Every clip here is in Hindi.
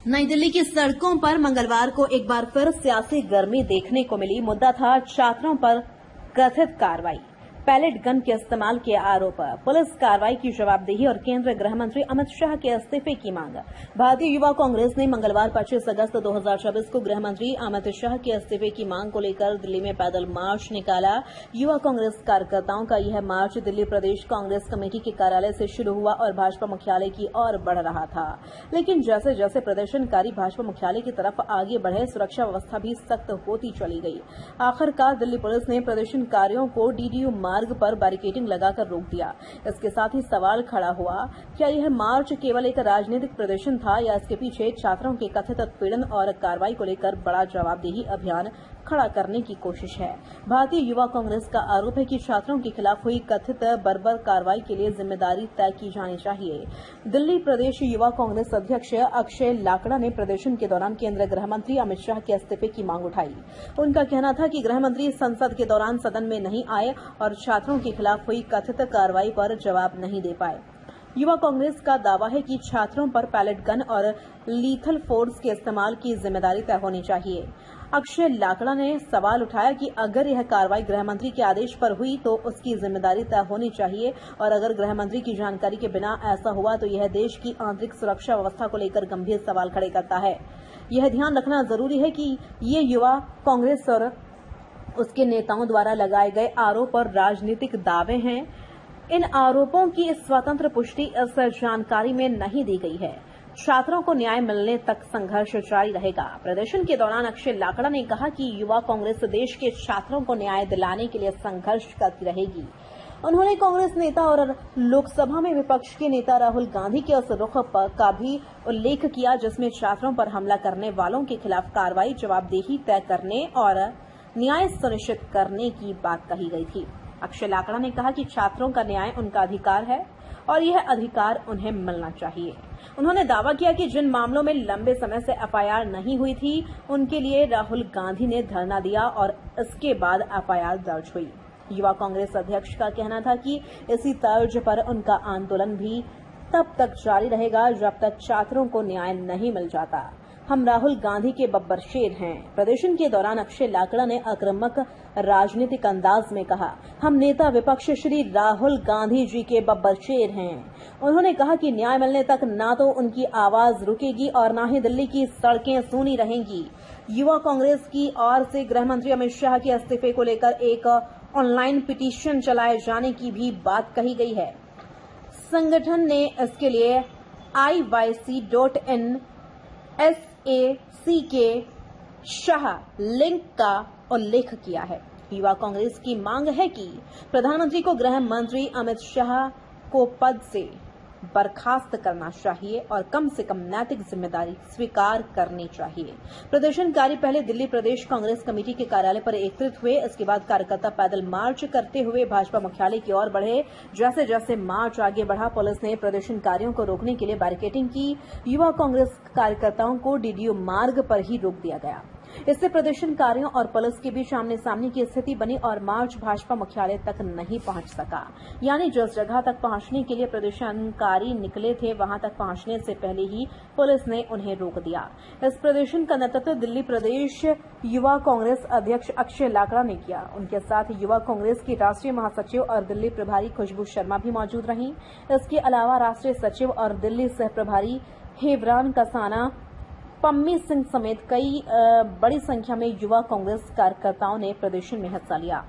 नई दिल्ली की सड़कों पर मंगलवार को एक बार फिर सियासी गर्मी देखने को मिली। मुद्दा था छात्रों पर कथित कार्रवाई, पैलेट गन के इस्तेमाल के आरोप, पुलिस कार्रवाई की जवाबदेही और केंद्रीय गृह मंत्री अमित शाह के इस्तीफे की मांग। भारतीय युवा कांग्रेस ने मंगलवार 25 अगस्त 2024 को गृह मंत्री अमित शाह के इस्तीफे की मांग को लेकर दिल्ली में पैदल मार्च निकाला। युवा कांग्रेस कार्यकर्ताओं का यह मार्च दिल्ली प्रदेश कांग्रेस कमेटी के कार्यालय से शुरू हुआ और भाजपा मुख्यालय की ओर बढ़ रहा था। लेकिन जैसे जैसे प्रदर्शनकारी भाजपा मुख्यालय की तरफ आगे बढ़े, सुरक्षा व्यवस्था भी सख्त होती चली गई। आखिरकार दिल्ली पुलिस ने प्रदर्शनकारियों को डीडीयू मार्ग पर बैरिकेडिंग लगाकर रोक दिया। इसके साथ ही सवाल खड़ा हुआ, क्या यह मार्च केवल एक राजनीतिक प्रदर्शन था या इसके पीछे छात्रों के कथित उत्पीड़न और कार्रवाई को लेकर बड़ा जवाबदेही अभियान खड़ा करने की कोशिश है। भारतीय युवा कांग्रेस का आरोप है कि छात्रों के खिलाफ हुई कथित बर्बर कार्रवाई के लिए जिम्मेदारी तय की जानी चाहिए। दिल्ली प्रदेश युवा कांग्रेस अध्यक्ष अक्षय लाकड़ा ने प्रदर्शन के दौरान केंद्रीय गृह मंत्री अमित शाह के इस्तीफे की मांग उठाई। उनका कहना था कि गृह मंत्री संसद के दौरान सदन में नहीं आए और छात्रों के खिलाफ हुई कथित कार्रवाई पर जवाब नहीं दे पाए। युवा कांग्रेस का दावा है कि छात्रों पर पैलेट गन और लीथल फोर्स के इस्तेमाल की जिम्मेदारी तय होनी चाहिए। अक्षय लाकड़ा ने सवाल उठाया कि अगर यह कार्रवाई गृह मंत्री के आदेश पर हुई तो उसकी जिम्मेदारी तय होनी चाहिए, और अगर गृह मंत्री की जानकारी के बिना ऐसा हुआ तो यह देश की आंतरिक सुरक्षा व्यवस्था को लेकर गंभीर सवाल खड़े करता है। यह ध्यान रखना जरूरी है कि ये युवा कांग्रेस और उसके नेताओं द्वारा लगाए गए आरोप और राजनीतिक दावे हैं। इन आरोपों की स्वतंत्र पुष्टि इस जानकारी में नहीं दी गई है। छात्रों को न्याय मिलने तक संघर्ष जारी रहेगा। प्रदर्शन के दौरान अक्षय लाकड़ा ने कहा कि युवा कांग्रेस देश के छात्रों को न्याय दिलाने के लिए संघर्ष करती रहेगी। उन्होंने कांग्रेस नेता और लोकसभा में विपक्ष के नेता राहुल गांधी के उस रुख का भी उल्लेख किया जिसमें छात्रों पर हमला करने वालों के खिलाफ कार्रवाई, जवाबदेही तय करने और न्याय सुनिश्चित करने की बात कही गई थी। अक्षय लाकड़ा ने कहा कि छात्रों का न्याय उनका अधिकार है और यह अधिकार उन्हें मिलना चाहिए। उन्होंने दावा किया कि जिन मामलों में लंबे समय से एफआईआर नहीं हुई थी, उनके लिए राहुल गांधी ने धरना दिया और इसके बाद एफआईआर दर्ज हुई। युवा कांग्रेस अध्यक्ष का कहना था कि इसी तर्ज पर उनका आंदोलन भी तब तक जारी रहेगा जब तक छात्रों को न्याय नहीं मिल जाता। हम राहुल गांधी के बब्बर शेर हैं। प्रदर्शन के दौरान अक्षय लाकड़ा ने आक्रामक राजनीतिक अंदाज में कहा, हम नेता विपक्ष श्री राहुल गांधी जी के बब्बर शेर हैं। उन्होंने कहा कि न्याय मिलने तक ना तो उनकी आवाज रुकेगी और ना ही दिल्ली की सड़कें सूनी रहेंगी। युवा कांग्रेस की ओर से गृह मंत्री अमित शाह के इस्तीफे को लेकर एक ऑनलाइन पिटीशन चलाए जाने की भी बात कही गई है। संगठन ने इसके लिए iyc.in SAC के शाह लिंक का उल्लेख किया है। युवा कांग्रेस की मांग है कि प्रधानमंत्री को गृह मंत्री अमित शाह को पद से बर्खास्त करना चाहिए और कम से कम नैतिक जिम्मेदारी स्वीकार करनी चाहिए। प्रदर्शनकारी पहले दिल्ली प्रदेश कांग्रेस कमेटी के कार्यालय पर एकत्रित हुए। इसके बाद कार्यकर्ता पैदल मार्च करते हुए भाजपा मुख्यालय की ओर बढ़े। जैसे जैसे मार्च आगे बढ़ा, पुलिस ने प्रदर्शनकारियों को रोकने के लिए बैरिकेडिंग की। युवा कांग्रेस कार्यकर्ताओं को डीडीयू मार्ग पर ही रोक दिया गया। इससे प्रदर्शनकारियों और पुलिस के बीच आमने सामने की स्थिति बनी और मार्च भाजपा मुख्यालय तक नहीं पहुंच सका। यानी जिस जगह तक पहुंचने के लिए प्रदर्शनकारी निकले थे, वहां तक पहुंचने से पहले ही पुलिस ने उन्हें रोक दिया। इस प्रदर्शन का नेतृत्व दिल्ली प्रदेश युवा कांग्रेस अध्यक्ष अक्षय लाकड़ा ने किया। उनके साथ युवा कांग्रेस की राष्ट्रीय महासचिव और दिल्ली प्रभारी खुशबू शर्मा भी मौजूद रहीं। इसके अलावा राष्ट्रीय सचिव और दिल्ली सह प्रभारी हेवरान कसाना, पम्मी सिंह समेत कई बड़ी संख्या में युवा कांग्रेस कार्यकर्ताओं ने प्रदर्शन में हिस्सा लिया।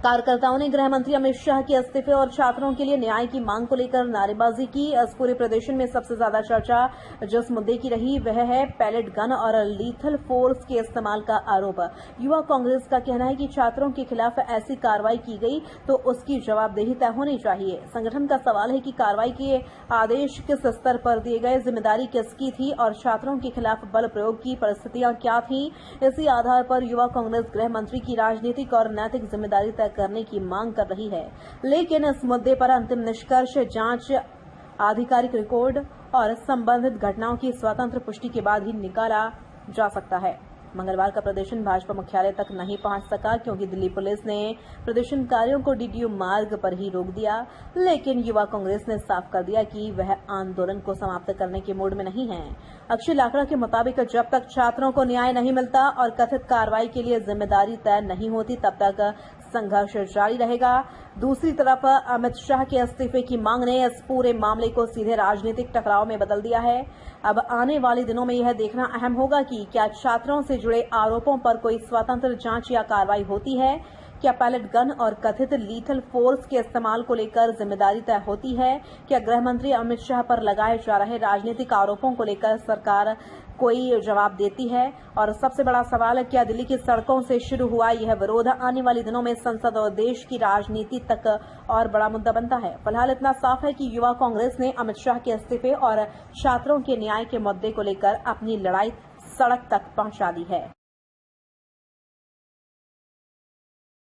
कार्यकर्ताओं ने गृह मंत्री अमित शाह के इस्तीफे और छात्रों के लिए न्याय की मांग को लेकर नारेबाजी की। इस पूरे प्रदर्शन में सबसे ज्यादा चर्चा जिस मुद्दे की रही वह है पैलेट गन और लीथल फोर्स के इस्तेमाल का आरोप। युवा कांग्रेस का कहना है कि छात्रों के खिलाफ ऐसी कार्रवाई की गई तो उसकी जवाबदेही तय होनी चाहिए। संगठन का सवाल है कि कार्रवाई के आदेश किस स्तर पर दिए गए, जिम्मेदारी किसकी थी और छात्रों के खिलाफ बल प्रयोग की परिस्थितियां क्या थीं। इसी आधार पर युवा कांग्रेस गृह मंत्री की राजनीतिक और नैतिक जिम्मेदारी तय करने की मांग कर रही है। लेकिन इस मुद्दे पर अंतिम निष्कर्ष जांच, आधिकारिक रिकॉर्ड और संबंधित घटनाओं की स्वतंत्र पुष्टि के बाद ही निकाला जा सकता है। मंगलवार का प्रदर्शन भाजपा मुख्यालय तक नहीं पहुंच सका क्योंकि दिल्ली पुलिस ने प्रदर्शनकारियों को डीडीयू मार्ग पर ही रोक दिया। लेकिन युवा कांग्रेस ने साफ कर दिया कि वह आंदोलन को समाप्त करने के मूड में नहीं है। अक्षय लाकड़ा के मुताबिक जब तक छात्रों को न्याय नहीं मिलता और कथित कार्रवाई के लिए जिम्मेदारी तय नहीं होती तब तक संघर्ष जारी रहेगा। दूसरी तरफ अमित शाह के इस्तीफे की मांग ने इस पूरे मामले को सीधे राजनीतिक टकराव में बदल दिया है। अब आने वाले दिनों में यह देखना अहम होगा कि क्या छात्रों से जुड़े आरोपों पर कोई स्वतंत्र जांच या कार्रवाई होती है, क्या पैलेट गन और कथित लीथल फोर्स के इस्तेमाल को लेकर जिम्मेदारी तय होती है, क्या गृह मंत्री अमित शाह पर लगाए जा रहे राजनीतिक आरोपों को लेकर सरकार कोई जवाब देती है, और सबसे बड़ा सवाल है क्या दिल्ली की सड़कों से शुरू हुआ यह विरोध आने वाले दिनों में संसद और देश की राजनीति तक और बड़ा मुद्दा बनता है। फिलहाल इतना साफ है कि युवा कांग्रेस ने अमित शाह के इस्तीफे और छात्रों के न्याय के मुद्दे को लेकर अपनी लड़ाई सड़क तक पहुंचा दी है।